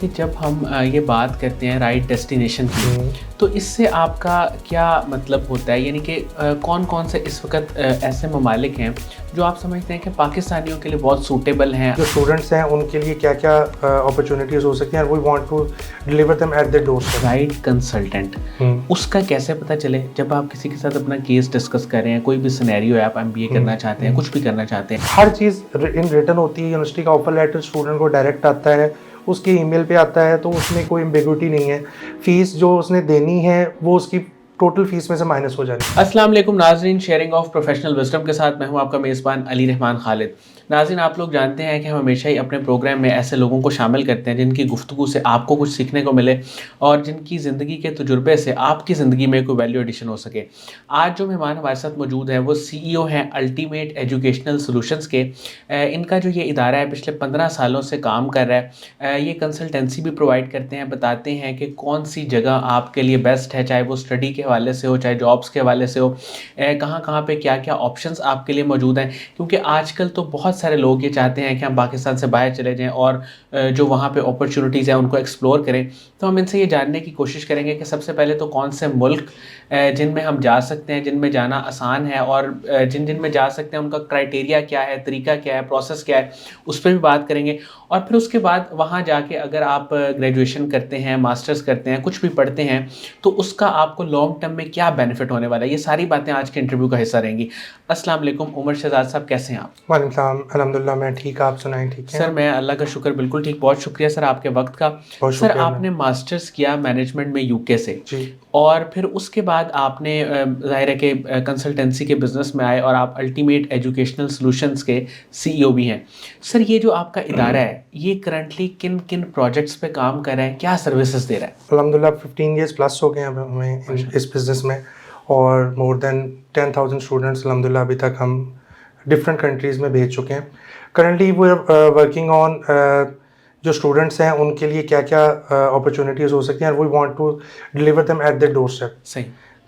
कि जब हम ये बात करते हैं राइट डेस्टिनेशन की, तो इससे आपका क्या मतलब होता है? यानी कि कौन कौन से इस वक्त ऐसे ममालिक हैं जो आप समझते हैं कि पाकिस्तानियों के लिए बहुत सूटेबल हैं? जो स्टूडेंट्स हैं उनके लिए क्या क्या अपॉर्चुनिटीज़ हो सकती हैं, we want to deliver them at the doorstep. Right consultant, उसका कैसे पता चले जब आप किसी के साथ अपना केस डिस्कस कर रहे हैं? कोई भी सिनेरियो है, आप MBA करना चाहते हैं, कुछ भी करना चाहते हैं, हर चीज़ इन रिटन होती है। यूनिवर्सिटी का ऑफर लेटर स्टूडेंट को डायरेक्ट आता है, उसके ईमेल पे आता है, तो उसमें कोई एम्बिग्युइटी नहीं है। फीस जो उसने देनी है वो उसकी टोटल फीस में से माइनस हो जानी है। अस्सलाम वालेकुम नाज़रीन, शेयरिंग ऑफ प्रोफेशनल विजडम के साथ मैं हूं आपका मेज़बान अली रहमान खालिद। नाज़रीन, आप लोग जानते हैं कि हम हमेशा ही अपने प्रोग्राम में ऐसे लोगों को शामिल करते हैं जिनकी गुफ्तगू से आपको कुछ सीखने को मिले और जिनकी ज़िंदगी के तजुर्बे से आपकी ज़िंदगी में कोई वैल्यू एडिशन हो सके। आज जो मेहमान हमारे साथ मौजूद हैं वो CEO हैं अल्टीमेट एजुकेशनल सॉल्यूशंस के। इनका जो ये इदारा है पिछले 15 सालों से काम कर रहा है। ये कंसल्टेंसी भी प्रोवाइड करते हैं, बताते हैं कि कौन सी जगह आपके लिए बेस्ट है, चाहे वो स्टडी के हवाले से हो, चाहे जॉब्स के हवाले से हो, कहाँ कहाँ पे क्या क्या ऑप्शंस आपके लिए मौजूद हैं। क्योंकि आजकल तो बहुत सारे लोग ये चाहते हैं कि हम पाकिस्तान से बाहर चले जाएं और जो वहाँ पे अपॉर्चुनिटीज़ हैं उनको एक्सप्लोर करें। तो हम इनसे ये जानने की कोशिश करेंगे कि सबसे पहले तो कौन से मुल्क जिनमें हम जा सकते हैं, जिनमें जाना आसान है, और जिन में जा सकते हैं उनका क्राइटेरिया क्या है, तरीका क्या है, प्रोसेस क्या है, उस पर भी बात करेंगे। और फिर उसके बाद वहाँ जाके अगर आप ग्रेजुएशन करते हैं, मास्टर्स करते हैं, कुछ भी पढ़ते हैं, तो उसका आपको लॉन्ग टर्म में क्या बेनिफिट होने वाला है, ये सारी बातें आज के इंटरव्यू का हिस्सा रहेंगी। अस्सलाम वालेकुम उमर शहजाद साहब, कैसे हैं आप? वालेकुम सलाम, अल्हम्दुलिल्लाह मैं ठीक, आप सुनाएं ठीक है? सर मैं अल्लाह का शुक्र बिल्कुल ठीक। बहुत शुक्रिया सर आपके वक्त का। बहुत सर शुक्रिया आपने मास्टर्स किया मैनेजमेंट में UK से जी। और फिर उसके बाद आपने ज़ाहिर है कि कंसल्टेंसी के बिज़नेस में आए और आप अल्टीमेट एजुकेशनल सॉल्यूशंस के CEO भी हैं। सर ये जो आपका इदारा है ये करंटली किन किन प्रोजेक्ट्स पे काम कर रहा है, क्या सर्विसेज दे रहा है? अल्हम्दुलिल्लाह 15 इयर्स प्लस हो गए हैं अब हमें इस बिज़नेस में, और मोर देन 10,000 स्टूडेंट्स अल्हम्दुलिल्लाह अभी तक हम डिफरेंट कंट्रीज़ में भेज चुके हैं। Currently we are working on जो स्टूडेंट्स हैं उनके लिए क्या क्या अपॉर्चुनिटीज़ हो सकती हैं, we want to deliver them at the doorstep. सही।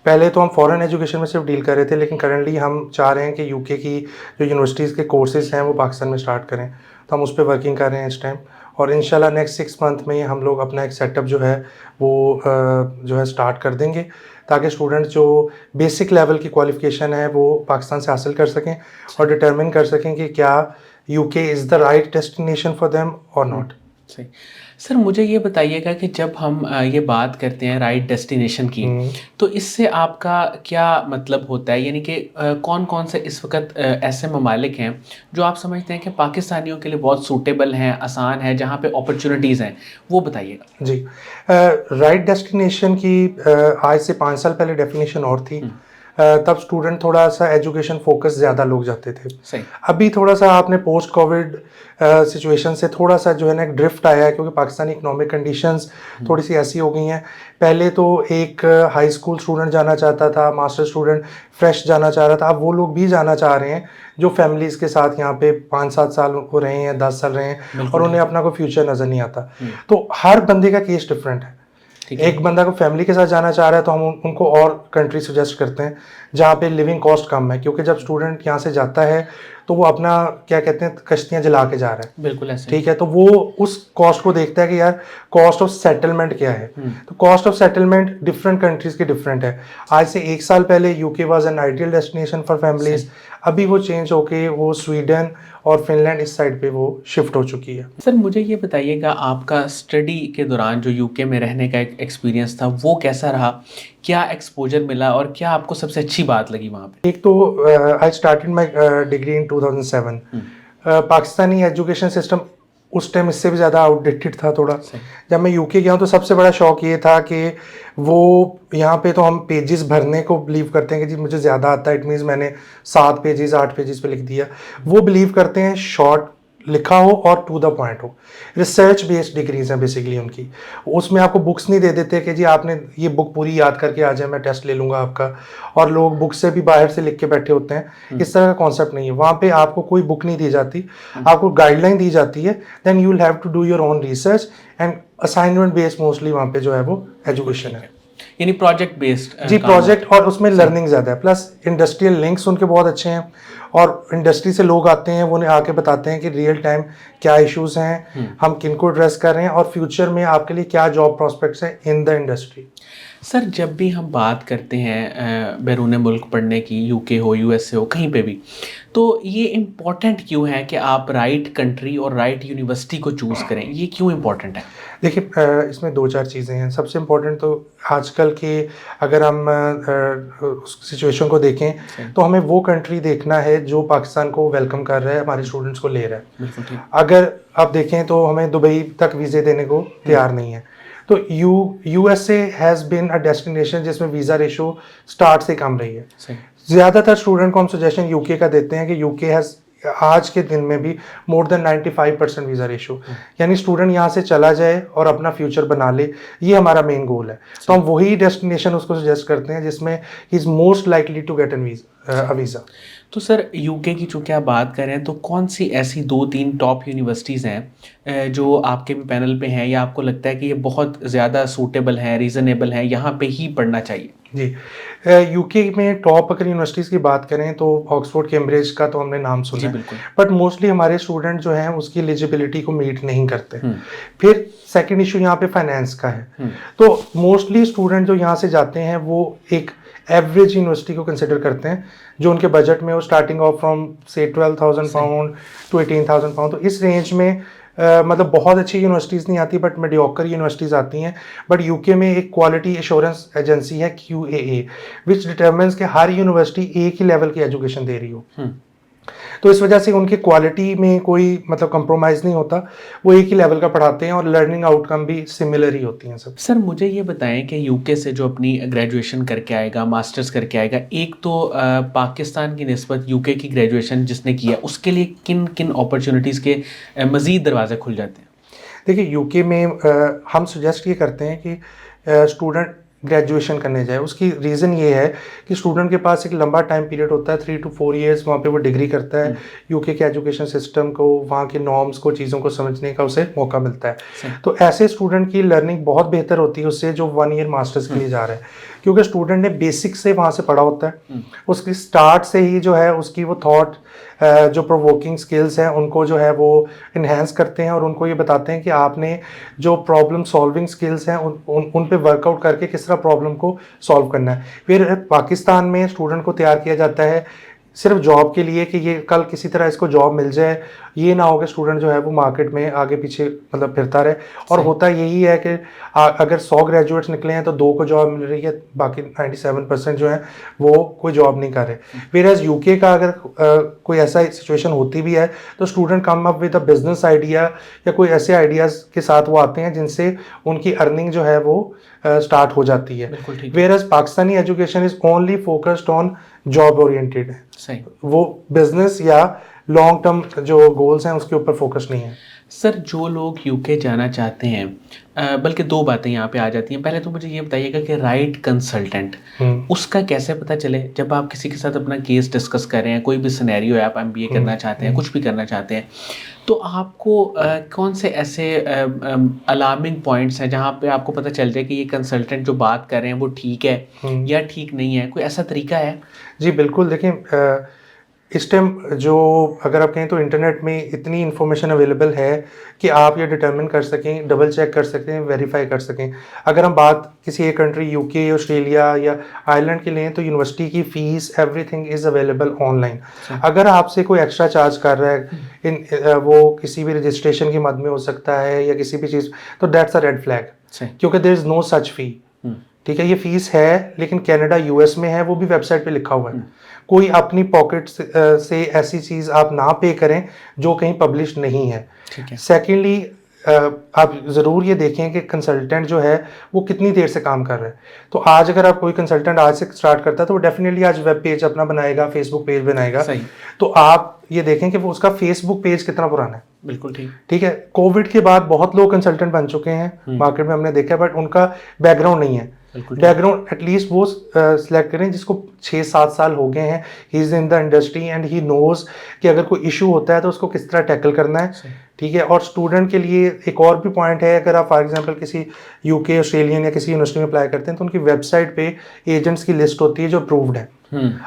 पहले तो हम फॉरेन एजुकेशन में सिर्फ डील कर रहे थे, लेकिन करंटली हम चाह रहे हैं कि UK की जो यूनिवर्सिटीज़ के कोर्सेज़ हैं वो पाकिस्तान में स्टार्ट करें, तो हम उस पर वर्किंग कर रहे हैं इस टाइम। और इंशाल्लाह नेक्स्ट 6 मंथ में हम लोग अपना एक सेटअप जो है वो जो है स्टार्ट कर देंगे, ताकि स्टूडेंट्स जो बेसिक लेवल की क्वालिफ़िकेशन है वो पाकिस्तान से हासिल कर सकें और डिटरमिन कर सकें कि क्या UK is the right destination for them और नॉट। सही। सर मुझे ये बताइएगा कि जब हम ये बात करते हैं राइट डेस्टिनेशन की, तो इससे आपका क्या मतलब होता है? यानी कि कौन कौन से इस वक्त ऐसे ममालिक हैं जो आप समझते हैं कि पाकिस्तानियों के लिए बहुत सूटेबल हैं, आसान है, जहाँ पे अपॉर्चुनिटीज़ हैं, वो बताइएगा। जी, राइट डेस्टिनेशन की आज से 5 साल पहले डेफिनेशन और थी। तब स्टूडेंट थोड़ा सा एजुकेशन फोकस ज़्यादा लोग जाते थे। सही। अभी थोड़ा सा आपने पोस्ट कोविड सिचुएशन से थोड़ा सा जो है ना एक ड्रिफ्ट आया है, क्योंकि पाकिस्तानी इकोनॉमिक कंडीशंस थोड़ी सी ऐसी हो गई हैं। पहले तो एक हाई स्कूल स्टूडेंट जाना चाहता था, मास्टर स्टूडेंट फ्रेश जाना चाह रहा था, अब वो लोग भी जाना चाह रहे हैं जो फैमिलीज़ के साथ यहाँ पे 5-7 साल हो रहे हैं, 10 साल रहे हैं, और उन्हें अपना कोई फ्यूचर नज़र नहीं आता। तो हर बंदे का केस डिफरेंट है। एक बंदा को फैमिली के साथ जाना चाह रहा है तो हम उनको और कंट्री सजेस्ट करते हैं जहाँ पे लिविंग कॉस्ट कम है, क्योंकि जब स्टूडेंट यहाँ से जाता है तो वो अपना क्या कहते हैं कश्तियाँ जला के जा रहा है। बिल्कुल ऐसे। ठीक है, तो वो उस कॉस्ट को देखता है कि यार कॉस्ट ऑफ सेटलमेंट क्या है। तो cost of settlement different countries के डिफरेंट है। आज से 1 साल पहले UK was an ideal destination for families, अभी वो चेंज होके वो स्वीडन और फिनलैंड इस साइड पे वो शिफ्ट हो चुकी है। सर मुझे ये बताइएगा आपका स्टडी के दौरान जो UK में रहने का एक एक्सपीरियंस था वो कैसा रहा, क्या एक्सपोजर मिला और क्या आपको सबसे अच्छी बात लगी वहाँ पे? एक तो I started my degree in 2007। Pakistani education system उस टाइम इससे भी ज़्यादा आउटडेटेड था थोड़ा। जब मैं UK गया हूँ तो सबसे बड़ा शौक ये था कि वो यहाँ पे तो हम पेजेस भरने को बिलीव करते हैं कि जी मुझे ज़्यादा आता है, इट मीन्स मैंने 7 पेजेस 8 पेजेस पे लिख दिया। वो बिलीव करते हैं शॉर्ट लिखा हो और टू द पॉइंट हो। रिसर्च बेस्ड डिग्रीज हैं बेसिकली उनकी। उसमें आपको बुक्स नहीं दे देते कि जी आपने ये बुक पूरी याद करके आ जाए, मैं टेस्ट ले लूँगा आपका, और लोग बुक से भी बाहर से लिख के बैठे होते हैं। इस तरह का कॉन्सेप्ट नहीं है वहाँ पे। आपको कोई बुक नहीं दी जाती, आपको गाइडलाइन दी जाती है, then you will have to do your own research and assignment based mostly वहाँ पे जो है वो एजुकेशन है। यानी प्रोजेक्ट बेस्ड जी, प्रोजेक्ट, और उसमें लर्निंग ज़्यादा है, प्लस इंडस्ट्रियल लिंक्स उनके बहुत अच्छे हैं और इंडस्ट्री से लोग आते हैं, वो उन्हें आके बताते हैं कि रियल टाइम क्या इश्यूज हैं, हम किनको एड्रेस कर रहे हैं और फ्यूचर में आपके लिए क्या जॉब प्रॉस्पेक्ट्स हैं इन द इंडस्ट्री। सर जब भी हम बात करते हैं बैरून मुल्क पढ़ने की, यूके हो, यूएसए हो, कहीं पे भी, तो ये इम्पॉर्टेंट क्यों है कि आप राइट कंट्री और राइट यूनिवर्सिटी को चूज़ करें? ये क्यों इम्पॉर्टेंट है? देखिए, इसमें दो चार चीज़ें हैं। सबसे इम्पोर्टेंट तो आजकल के, अगर हम उस सिचुएशन को देखें तो हमें वो कंट्री देखना है जो पाकिस्तान को वेलकम कर रहा है, हमारे स्टूडेंट्स को ले रहा है। बिल्कुल ठीक। अगर आप देखें तो हमें दुबई तक वीज़े देने को तैयार नहीं है। तो USA has been a destination जिसमें वीज़ा रेशो स्टार्ट से कम रही है। सही। ज़्यादातर स्टूडेंट को हम सजेशन यूके का देते हैं कि यूके हैज़ आज के दिन में भी मोर देन 95% वीज़ा रेशो, यानी स्टूडेंट यहाँ से चला जाए और अपना फ्यूचर बना ले, ये हमारा मेन गोल है। तो हम वही डेस्टिनेशन उसको सजेस्ट करते हैं जिसमें he is most likely to get a visa. तो सर यूके की चूँकि आप बात करें तो कौन सी ऐसी 2-3 टॉप यूनिवर्सिटीज़ हैं जो आपके भी पैनल पे हैं या आपको लगता है कि ये बहुत ज़्यादा सूटेबल हैं, रीज़नेबल हैं, यहाँ पे ही पढ़ना चाहिए? जी, यूके में टॉप अगर यूनिवर्सिटीज़ की बात करें तो ऑक्सफोर्ड, कैम्ब्रिज का तो हमने नाम सुना जी है, बिल्कुल। बट मोस्टली हमारे स्टूडेंट जो हैं उसकी एलिजिबिलिटी को मीट नहीं करते। फिर सेकंड इशू यहाँ पे फाइनेंस का है। तो मोस्टली स्टूडेंट जो यहाँ से जाते हैं वो एक एवरेज यूनिवर्सिटी को कंसिडर करते हैं जो उनके बजट में वो स्टार्टिंग ऑफ फ्रॉम से 12,000 पाउंड टू 18,000 पाउंड, तो इस रेंज में मतलब बहुत अच्छी यूनिवर्सिटीज़ नहीं आती बट मीडियोकर यूनिवर्सिटीज़ आती हैं। बट यूके में एक क्वालिटी एश्योरेंस एजेंसी है QAA, विच डिटरमिन्स कि हर यूनिवर्सिटी एक ही लेवल की एजुकेशन दे रही हो। तो इस वजह से उनकी क्वालिटी में कोई मतलब कंप्रोमाइज़ नहीं होता, वो एक ही लेवल का पढ़ाते हैं और लर्निंग आउटकम भी सिमिलर ही होती हैं सब। सर मुझे ये बताएं कि यूके से जो अपनी ग्रेजुएशन करके आएगा, मास्टर्स करके आएगा, एक तो पाकिस्तान की निस्बत यूके की ग्रेजुएशन जिसने किया उसके लिए किन किन अपॉर्चुनिटीज़ के मज़ीद दरवाजे खुल जाते हैं? देखिए, यूके में हम सजेस्ट ये करते हैं कि स्टूडेंट ग्रेजुएशन करने जाए। उसकी रीज़न ये है कि स्टूडेंट के पास एक लंबा टाइम पीरियड होता है, 3 to 4 ईयर्स, वहाँ पे वो डिग्री करता है। यूके के एजुकेशन सिस्टम को, वहाँ के नॉर्म्स को, चीज़ों को समझने का उसे मौका मिलता है। तो ऐसे स्टूडेंट की लर्निंग बहुत बेहतर होती है उससे जो 1 ईयर मास्टर्स के लिए जा रहा है, क्योंकि स्टूडेंट ने बेसिक से वहाँ से पढ़ा होता है। उसकी स्टार्ट से ही जो है उसकी वो थॉट जो प्रोवोकिंग स्किल्स हैं उनको जो है वो इन्हेंस करते हैं और उनको ये बताते हैं कि आपने जो प्रॉब्लम सॉल्विंग स्किल्स हैं उन पे वर्कआउट करके किस तरह प्रॉब्लम को सॉल्व करना है। फिर पाकिस्तान में स्टूडेंट को तैयार किया जाता है सिर्फ जॉब के लिए कि ये कल किसी तरह इसको जॉब मिल जाए, ये ना हो कि स्टूडेंट जो है वो मार्केट में आगे पीछे मतलब फिरता रहे। और होता यही है कि अगर 100 ग्रेजुएट्स निकले हैं तो 2 को जॉब मिल रही है, बाकी 97% जो है वो कोई जॉब नहीं कर रहे। फिर एज यूके का अगर कोई ऐसा सिचुएशन होती भी है तो student come up with a business idea या कोई ऐसे आइडियाज़ के साथ वो आते हैं जिनसे उनकी अर्निंग जो है वो स्टार्ट हो जाती है। Whereas Pakistani education is only focused on job oriented है, सही। वो बिजनेस या लॉन्ग टर्म जो गोल्स हैं उसके ऊपर फोकस नहीं है। सर जो लोग यूके जाना चाहते हैं, बल्कि 2 बातें यहाँ पे आ जाती हैं। पहले तो मुझे ये बताइएगा कि राइट कंसल्टेंट उसका कैसे पता चले जब आप किसी के साथ अपना केस डिस्कस कर रहे हैं, कोई भी सिनेरियो है, आप MBA करना चाहते हैं, कुछ भी करना चाहते हैं, तो आपको कौन से ऐसे अलार्मिंग पॉइंट्स हैं जहाँ पे आपको पता चल जाए कि ये कंसल्टेंट जो बात कर रहे हैं वो ठीक है या ठीक नहीं है? कोई ऐसा तरीका है? जी बिल्कुल, देखें इस टाइम जो अगर आप कहें तो इंटरनेट में इतनी इन्फॉर्मेशन अवेलेबल है कि आप ये डिटरमिन कर सकें, डबल चेक कर सकें, वेरीफाई कर सकें। अगर हम बात किसी एक कंट्री यूके, ऑस्ट्रेलिया या आयरलैंड के लें तो यूनिवर्सिटी की fees everything is available online. अगर आपसे कोई एक्स्ट्रा चार्ज कर रहा है वो किसी भी रजिस्ट्रेशन की मद में हो सकता है या किसी भी चीज़, तो दैट्स अ रेड फ्लैग, क्योंकि देयर इज़ नो सच फी। ठीक है, ये फीस है लेकिन कनाडा US में है, वो भी वेबसाइट पे लिखा हुआ है। कोई अपनी पॉकेट से ऐसी चीज़ आप ना पे करें जो कहीं पब्लिश नहीं है। सेकेंडली आप ज़रूर ये देखें कि कंसल्टेंट जो है वो कितनी देर से काम कर रहा है। तो आज अगर आप कोई कंसल्टेंट आज से स्टार्ट करता है तो वो डेफिनेटली आज वेब पेज अपना बनाएगा, फेसबुक पेज बनाएगा, तो आप ये देखें कि वो उसका फेसबुक पेज कितना पुराना है। बिल्कुल ठीक। ठीक है, कोविड के बाद बहुत लोग कंसल्टेंट बन चुके हैं मार्केट में, हमने देखा है, बट उनका बैकग्राउंड नहीं है। बैकग्राउंड एटलीस्ट वो सिलेक्ट करें जिसको 6-7 साल हो गए हैं, he is in the industry and he knows कि अगर कोई इशू होता है तो उसको किस तरह टैकल करना है। ठीक है, और स्टूडेंट के लिए एक और भी पॉइंट है, अगर आप फॉर एग्जांपल किसी यूके, ऑस्ट्रेलियन या किसी यूनिवर्सिटी में अप्लाई करते हैं तो उनकी वेबसाइट पे एजेंट्स की लिस्ट होती है जो अप्रूव्ड है।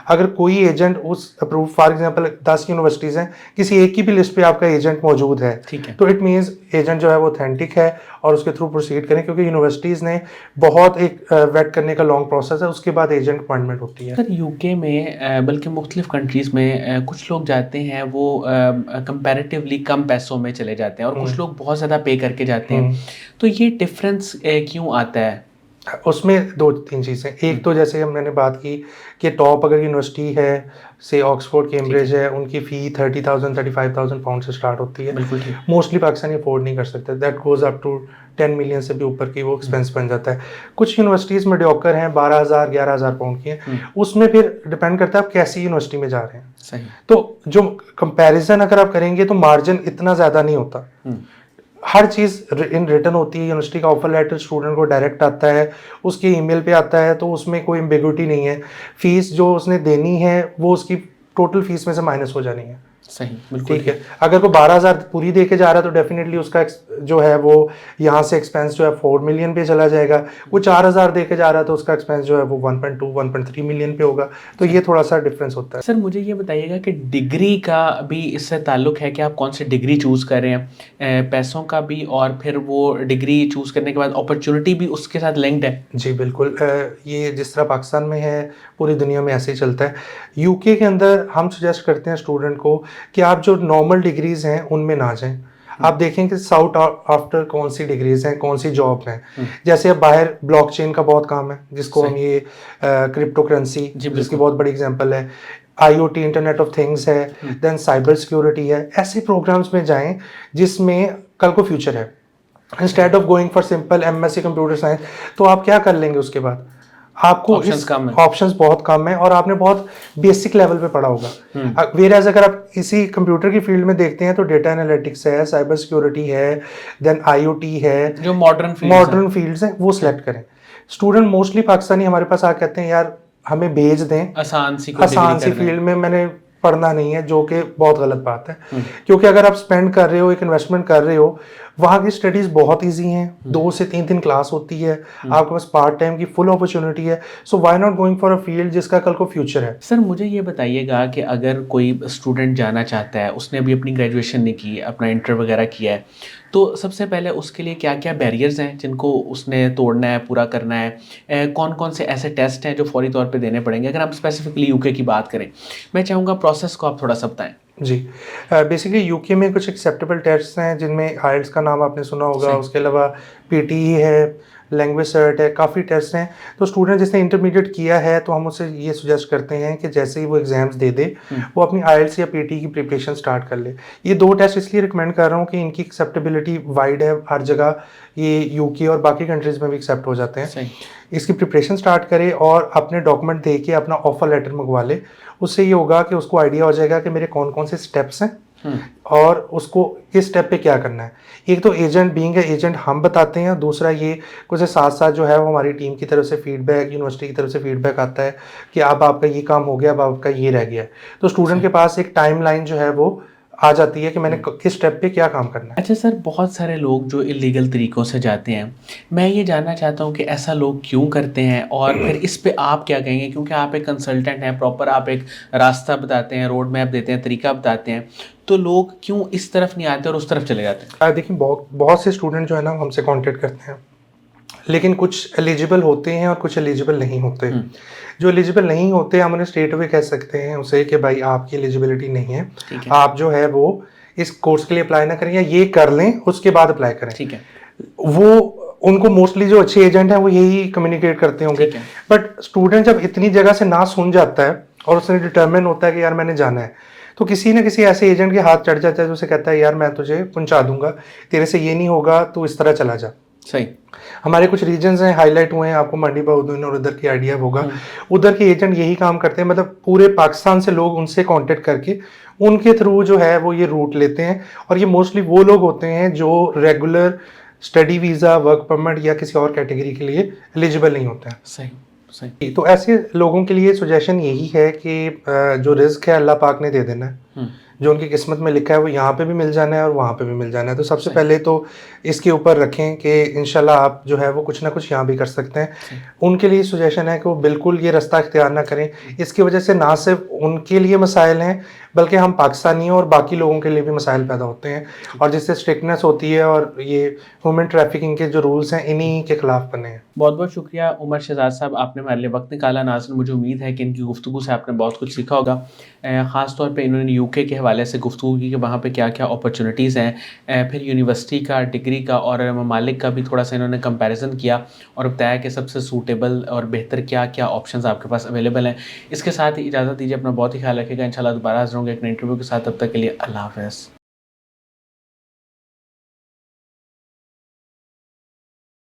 अगर कोई एजेंट उस अप्रूव, फॉर एग्जांपल 10 यूनिवर्सिटीज़ हैं, किसी एक की भी लिस्ट पे आपका एजेंट मौजूद है, तो इट मीन्स एजेंट जो है वो ऑथेंटिक है और उसके थ्रू प्रोसीड करें, क्योंकि यूनिवर्सिटीज़ ने बहुत एक वेट करने का लॉन्ग प्रोसेस है, उसके बाद एजेंट अपॉइंटमेंट होती है। सर यूके में बल्कि मुख्तलिफ कंट्रीज़ में कुछ लोग जाते हैं वो कंपैरेटिवली कम पैसों में चले जाते हैं और कुछ लोग बहुत ज़्यादा पे करके जाते हैं, तो ये डिफरेंस क्यों आता है? उसमें 2-3 चीज़ें, एक तो जैसे मैंने बात की कि टॉप अगर यूनिवर्सिटी है, से ऑक्सफोर्ड, कैम्ब्रिज है, उनकी फ़ी 30,000-35,000 पाउंड से स्टार्ट होती है। मोस्टली पाकिस्तानी अफोर्ड नहीं कर सकते, that goes up to 10 million से भी ऊपर की वो एक्सपेंस बन जाता है। कुछ यूनिवर्सिटीज़ मेडियोकर हैं, 12,000-11,000 पाउंड की हैं, उसमें फिर डिपेंड करता है आप कैसी यूनिवर्सिटी में जा रहे हैं। सही। तो जो कंपैरिजन अगर आप करेंगे तो मार्जिन इतना ज़्यादा नहीं होता, हर चीज़ इन रिटर्न होती है, यूनिवर्सिटी का ऑफर लेटर स्टूडेंट को डायरेक्ट आता है, उसके ईमेल पे आता है, तो उसमें कोई एम्बिग्युइटी नहीं है। फीस जो उसने देनी है वो उसकी टोटल फीस में से माइनस हो जानी है। सही, बिल्कुल ठीक है। अगर कोई 12,000 पूरी दे के जा रहा है तो डेफिनेटली उसका जो है वो यहाँ से एक्सपेंस जो है 4 मिलियन पे चला जाएगा। वो 4,000 दे के जा रहा है तो उसका एक्सपेंस जो है वो 1.2-1.3 मिलियन पे होगा। तो ये थोड़ा सा डिफरेंस होता है। सर मुझे ये बताइएगा कि डिग्री का भी इससे ताल्लुक़ है कि आप कौन सी डिग्री चूज़ कर रहे हैं, पैसों का भी, और फिर वो डिग्री चूज़ करने के बाद अपॉर्चुनिटी भी उसके साथ लिंक्ड है? जी बिल्कुल, ये जिस तरह पाकिस्तान में है पूरी दुनिया में ऐसे ही चलता है। यूके के अंदर हम सजेस्ट करते हैं स्टूडेंट को कि आप जो नॉर्मल डिग्रीज़ हैं उनमें ना जाएं। आप देखें कि साउट आफ्टर कौन सी डिग्रीज हैं, कौन सी जॉब हैं। जैसे अब बाहर ब्लॉकचेन का बहुत काम है, जिसको हम ये क्रिप्टो करेंसी, जिसकी बहुत बड़ी एग्जांपल है, IoT इंटरनेट ऑफ थिंग्स है, देन साइबर सिक्योरिटी है। ऐसे प्रोग्राम्स में जाएं जिसमें कल को फ्यूचर है। Instead of going for simple MSc computer science, तो आप क्या कर लेंगे उसके बाद? आपको ऑप्शंस बहुत कम है और आपने बहुत बेसिक लेवल पे पढ़ा होगा। वेयरएज अगर आप इसी कंप्यूटर की फील्ड में देखते हैं तो डेटा एनालिटिक्स है, साइबर सिक्योरिटी है, देन IoT है, जो मॉडर्न फील्ड्स हैं, वो सिलेक्ट करें। स्टूडेंट मोस्टली पाकिस्तानी हमारे पास आ कहते हैं यार हमें भेज दें आसान सी फील्ड में, मैंने पढ़ना नहीं है, जो कि बहुत गलत बात है। क्योंकि अगर आप स्पेंड कर रहे हो, एक इन्वेस्टमेंट कर रहे हो, वहाँ की स्टडीज बहुत इजी हैं, 2 से 3 क्लास होती है, आपके पास पार्ट टाइम की फुल अपॉर्चुनिटी है। So why not going for a field जिसका कल को फ्यूचर है। सर मुझे ये बताइएगा कि अगर कोई स्टूडेंट जाना चाहता है, उसने अभी अपनी ग्रेजुएशन नहीं की, अपना इंटर वगैरह किया है, तो सबसे पहले उसके लिए क्या क्या बैरियर्स हैं जिनको उसने तोड़ना है, पूरा करना है? कौन कौन से ऐसे टेस्ट हैं जो फौरी तौर पे देने पड़ेंगे? अगर हम स्पेसिफिकली यूके की बात करें, मैं चाहूँगा प्रोसेस को आप थोड़ा सा बताएं। जी, बेसिकली यूके में कुछ एक्सेप्टेबल टेस्ट हैं जिनमें आइल्स का नाम आपने सुना होगा, उसके अलावा PTE है, लैंग्वेज सर्ट है, काफ़ी टेस्ट हैं। तो स्टूडेंट जिसने इंटरमीडिएट किया है तो हम उससे ये सुजेस्ट करते हैं कि जैसे ही वो एग्ज़ाम्स दे दे, वो अपनी आइल्स या PTE की प्रिपरेशन स्टार्ट कर ले। ये 2 टेस्ट इसलिए रिकमेंड कर रहा हूँ कि इनकी एक्सेप्टेबिलिटी वाइड है, हर जगह ये यूके और बाकी कंट्रीज़ में भी एक्सेप्ट हो जाते हैं। इसकी प्रिपरेशन स्टार्ट करे और अपने डॉक्यूमेंट दे के अपना ऑफर लेटर मंगवा ले। उससे ये होगा कि उसको आइडिया हो जाएगा कि मेरे कौन कौन से स्टेप्स हैं और उसको किस स्टेप पे क्या करना है। एक तो एजेंट बीइंग है, एजेंट हम बताते हैं, दूसरा ये कुछ साथ साथ जो है वो हमारी टीम की तरफ से फीडबैक, यूनिवर्सिटी की तरफ से फीडबैक आता है कि अब आपका ये काम हो गया, अब आपका ये रह गया है। तो स्टूडेंट के पास एक टाइमलाइन जो है वो आ जाती है कि मैंने किस स्टेप पे क्या काम करना है। अच्छा सर, बहुत सारे लोग जो इलीगल तरीक़ों से जाते हैं, मैं ये जानना चाहता हूँ कि ऐसा लोग क्यों करते हैं और फिर इस पे आप क्या कहेंगे? क्योंकि आप एक कंसल्टेंट हैं, प्रॉपर आप एक रास्ता बताते हैं, रोड मैप देते हैं, तरीका बताते हैं, तो लोग क्यों इस तरफ नहीं आते और उस तरफ चले जाते हैं? देखिए, बहुत से स्टूडेंट जो है ना हमसे कॉन्टेक्ट करते हैं, लेकिन कुछ एलिजिबल होते हैं और कुछ एलिजिबल नहीं होते। जो एलिजिबल नहीं होते हम उन्हें स्ट्रेट अवे कह सकते हैं उसे कि भाई आपकी एलिजिबिलिटी नहीं है, आप जो है वो इस कोर्स के लिए अप्लाई ना करें या ये कर लें उसके बाद अप्लाई करें। ठीक है, वो उनको मोस्टली जो अच्छे एजेंट हैं वो यही कम्युनिकेट करते होंगे। बट स्टूडेंट जब इतनी जगह से ना सुन जाता है और उसने डिटर्मिन होता है कि यार मैंने जाना है, तो किसी न किसी ऐसे एजेंट के हाथ चढ़ जाता है जो उसे कहता है यार मैं तुझे पहुंचा दूंगा, तेरे से ये नहीं होगा, तू इस तरह चला जा। सही। हमारे कुछ रीजन्स हैं हाईलाइट हुए हैं, आपको मंडी बहाउद्दीन और उधर की आइडिया होगा। उधर के एजेंट यही काम करते हैं, मतलब पूरे पाकिस्तान से लोग उनसे कांटेक्ट करके उनके थ्रू जो है वो ये रूट लेते हैं। और ये मोस्टली वो लोग होते हैं जो regular study visa, work permit या किसी और कैटेगरी के लिए एलिजिबल नहीं होते हैं। सही सही। तो ऐसे लोगों के लिए सजेशन यही है कि जो रिस्क है अल्लाह पाक ने दे देना है, जो उनकी किस्मत में लिखा है वो यहाँ पे भी मिल जाना है और वहाँ पे भी मिल जाना है। तो सबसे पहले तो इसके ऊपर रखें कि इंशाल्लाह आप जो है वो कुछ ना कुछ यहाँ भी कर सकते हैं। उनके लिए सजेशन है कि वो बिल्कुल ये रास्ता इख्तियार ना करें। इसकी वजह से ना सिर्फ उनके लिए मसाइल हैं बल्कि हम पाकिस्तानियों और बाकी लोगों के लिए भी मसाइल पैदा होते हैं, और जिससे स्ट्रिक्टनेस होती है और ये ह्यूमन ट्रैफिकिंग के जो रूल्स हैं इन्हीं के खिलाफ बने हैं। बहुत बहुत शुक्रिया उमर शहजाद साहब, आपने हमारे लिए वक्त निकाला। नाज़रीन, मुझे उम्मीद है कि इनकी गुफ्तगू से आपने बहुत कुछ सीखा होगा। ख़ास तौर पे इन्होंने यूके के हवाले से गुफ्तगू की कि वहाँ पे क्या क्या अपॉर्चुनिटीज़ हैं, फिर यूनिवर्सिटी का, डिग्री का और ममालिक का भी थोड़ा सा इन्होंने कंपैरिजन किया और बताया कि सबसे सूटेबल और बेहतर क्या क्या ऑप्शंस आपके पास अवेलेबल हैं। इसके साथ ही इजाज़त दीजिए, अपना बहुत ही ख्याल रखिएगा। इंशाल्लाह दोबारा हाज़िर होंगे एक नए इंटरव्यू के साथ। तब तक के लिए अल्लाह हाफ़िज़।